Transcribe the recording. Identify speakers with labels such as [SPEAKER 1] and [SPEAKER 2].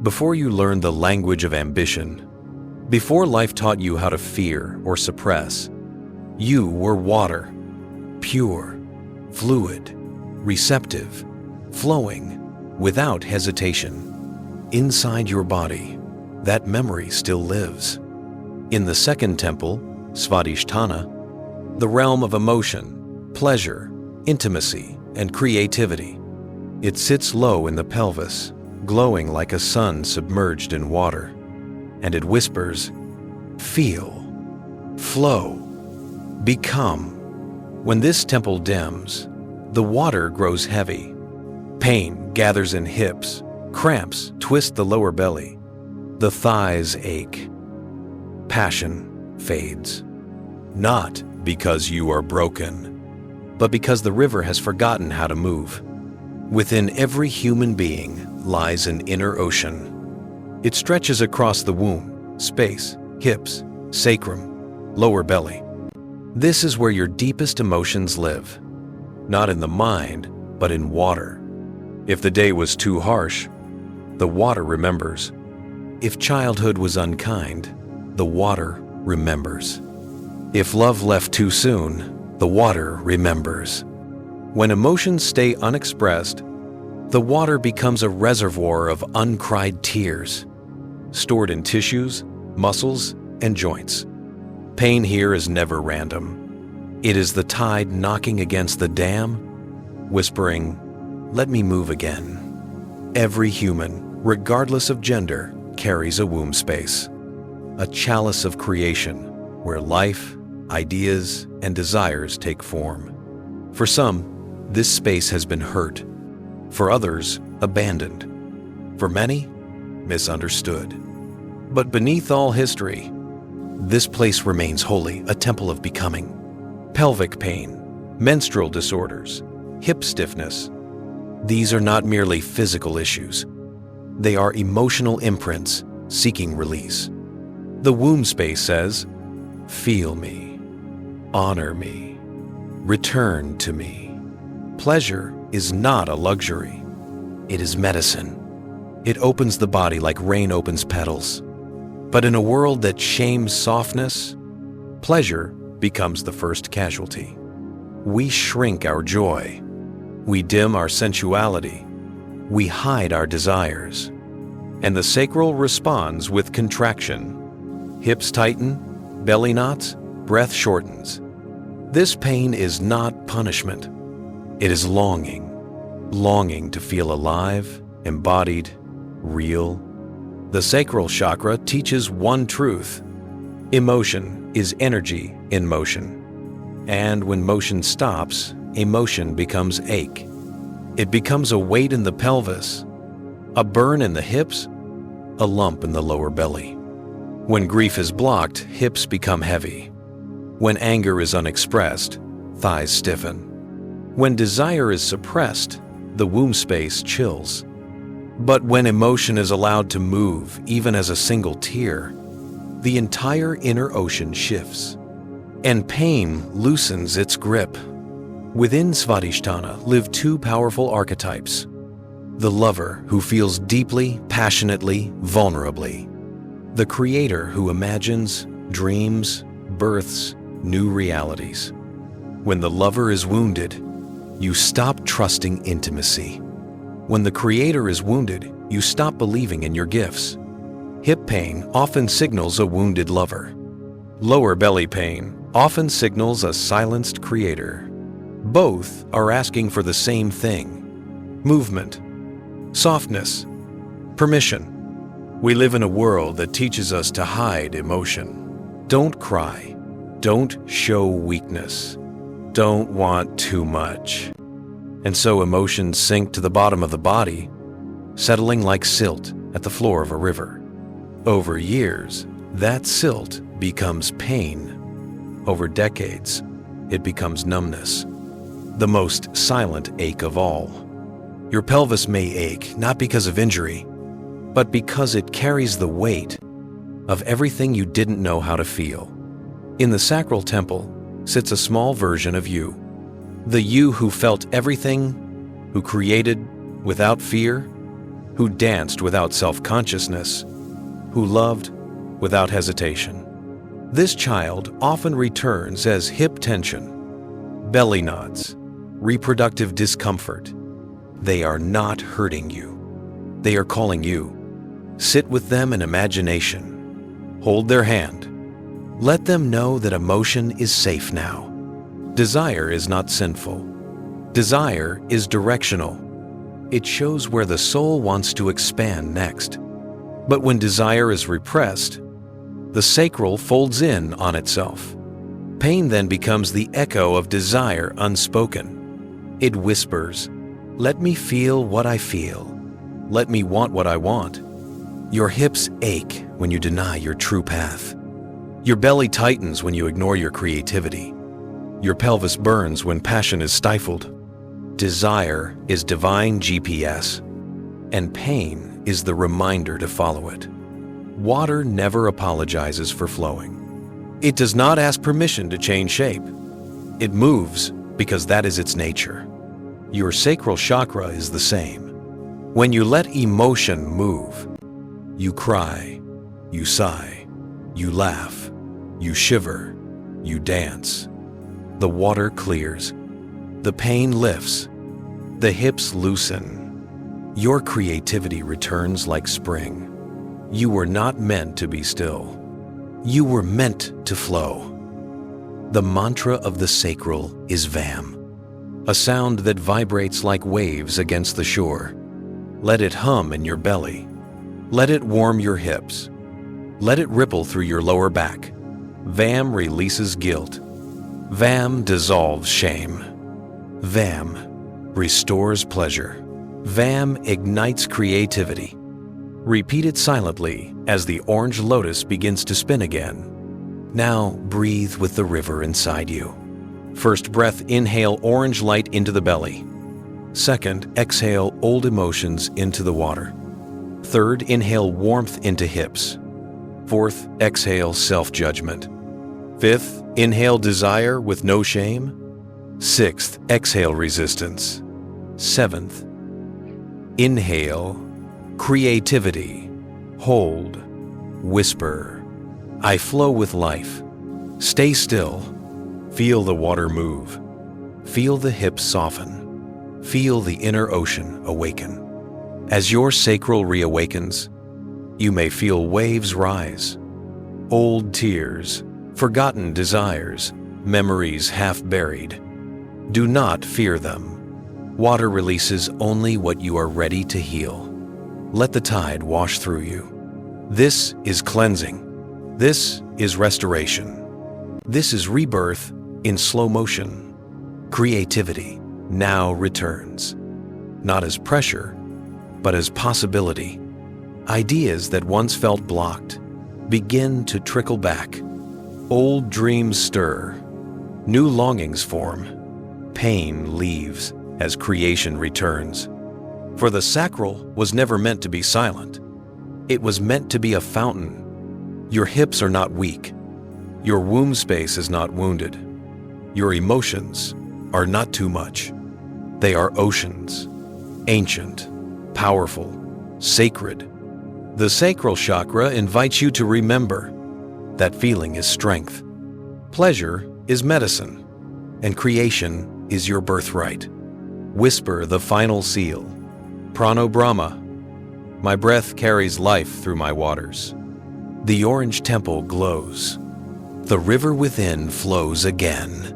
[SPEAKER 1] Before you learned the language of ambition, before life taught you how to fear or suppress, you were water, pure, fluid, receptive, flowing, without hesitation. Inside your body, that memory still lives. In the second temple, Svādhiṣṭhāna, the realm of emotion, pleasure, intimacy, and creativity, it sits low in the pelvis, glowing like a sun submerged in water, and it whispers, feel, flow, become. When this temple dims, the water grows heavy. Pain gathers in hips, cramps twist the lower belly, the thighs ache. Passion fades. Not because you are broken, but because the river has forgotten how to move. Within every human being lies an inner ocean. It stretches across the womb, space, hips, sacrum, lower belly. This is where your deepest emotions live. Not in the mind, but in water. If the day was too harsh, the water remembers. If childhood was unkind, the water remembers. If love left too soon, the water remembers. When emotions stay unexpressed, the water becomes a reservoir of uncried tears, stored in tissues, muscles, and joints. Pain here is never random. It is the tide knocking against the dam, whispering, "Let me move again." Every human, regardless of gender, carries a womb space, a chalice of creation where life, ideas, and desires take form. For some, this space has been hurt. For others, abandoned. For many, misunderstood. But beneath all history, this place remains holy, a temple of becoming. Pelvic pain, menstrual disorders, hip stiffness. These are not merely physical issues. They are emotional imprints seeking release. The womb space says, feel me, honor me, return to me. Pleasure is not a luxury. It is medicine. It opens the body like rain opens petals. But in a world that shames softness, pleasure becomes the first casualty. We shrink our joy. We dim our sensuality. We hide our desires. And the sacral responds with contraction. Hips tighten, belly knots, breath shortens. This pain is not punishment. It is longing. Longing to feel alive, embodied, real. The Sacral Chakra teaches one truth. Emotion is energy in motion. And when motion stops, emotion becomes ache. It becomes a weight in the pelvis, a burn in the hips, a lump in the lower belly. When grief is blocked, hips become heavy. When anger is unexpressed, thighs stiffen. When desire is suppressed, the womb space chills. But when emotion is allowed to move, even as a single tear, the entire inner ocean shifts, and pain loosens its grip. Within Svādhiṣṭhāna live two powerful archetypes: the lover who feels deeply, passionately, vulnerably; the creator who imagines, dreams, births new realities. When the lover is wounded, you stop trusting intimacy. When the creator is wounded, you stop believing in your gifts. Hip pain often signals a wounded lover. Lower belly pain often signals a silenced creator. Both are asking for the same thing: movement, softness, permission. We live in a world that teaches us to hide emotion. Don't cry. Don't show weakness. Don't want too much. And so emotions sink to the bottom of the body, settling like silt at the floor of a river. Over years, that silt becomes pain. Over decades, it becomes numbness, the most silent ache of all. Your pelvis may ache not because of injury, but because it carries the weight of everything you didn't know how to feel. In the sacral temple sits a small version of you, the you who felt everything, who created without fear, who danced without self-consciousness, who loved without hesitation. This child often returns as hip tension, belly knots, reproductive discomfort. They are not hurting you. They are calling you. Sit with them in imagination. Hold their hand. Let them know that emotion is safe now. Desire is not sinful. Desire is directional. It shows where the soul wants to expand next. But when desire is repressed, the sacral folds in on itself. Pain then becomes the echo of desire unspoken. It whispers, "Let me feel what I feel. Let me want what I want." Your hips ache when you deny your true path. Your belly tightens when you ignore your creativity. Your pelvis burns when passion is stifled. Desire is divine GPS, and pain is the reminder to follow it. Water never apologizes for flowing. It does not ask permission to change shape. It moves because that is its nature. Your sacral chakra is the same. When you let emotion move, you cry, you sigh, you laugh, you shiver, you dance. The water clears. The pain lifts. The hips loosen. Your creativity returns like spring. You were not meant to be still. You were meant to flow. The mantra of the sacral is VAM, a sound that vibrates like waves against the shore. Let it hum in your belly. Let it warm your hips. Let it ripple through your lower back. VAM releases guilt. VAM dissolves shame. VAM restores pleasure. VAM ignites creativity. Repeat it silently as the orange lotus begins to spin again. Now breathe with the river inside you. First breath, inhale orange light into the belly. Second, exhale old emotions into the water. Third, inhale warmth into hips. Fourth, exhale self-judgment. Fifth, inhale desire with no shame. Sixth, exhale resistance. Seventh, inhale creativity. Hold, whisper. I flow with life. Stay still. Feel the water move. Feel the hips soften. Feel the inner ocean awaken. As your sacral reawakens, you may feel waves rise. Old tears, forgotten desires, memories half buried. Do not fear them. Water releases only what you are ready to heal. Let the tide wash through you. This is cleansing. This is restoration. This is rebirth in slow motion. Creativity now returns, not as pressure, but as possibility. Ideas that once felt blocked begin to trickle back. Old dreams stir. New longings form. Pain leaves as creation returns. For the sacral was never meant to be silent. It was meant to be a fountain. Your hips are not weak. Your womb space is not wounded. Your emotions are not too much. They are oceans, ancient, powerful, sacred. The sacral chakra invites you to remember that feeling is strength. Pleasure is medicine, and creation is your birthright. Whisper the final seal. Prano Brahma. My breath carries life through my waters. The orange temple glows. The river within flows again.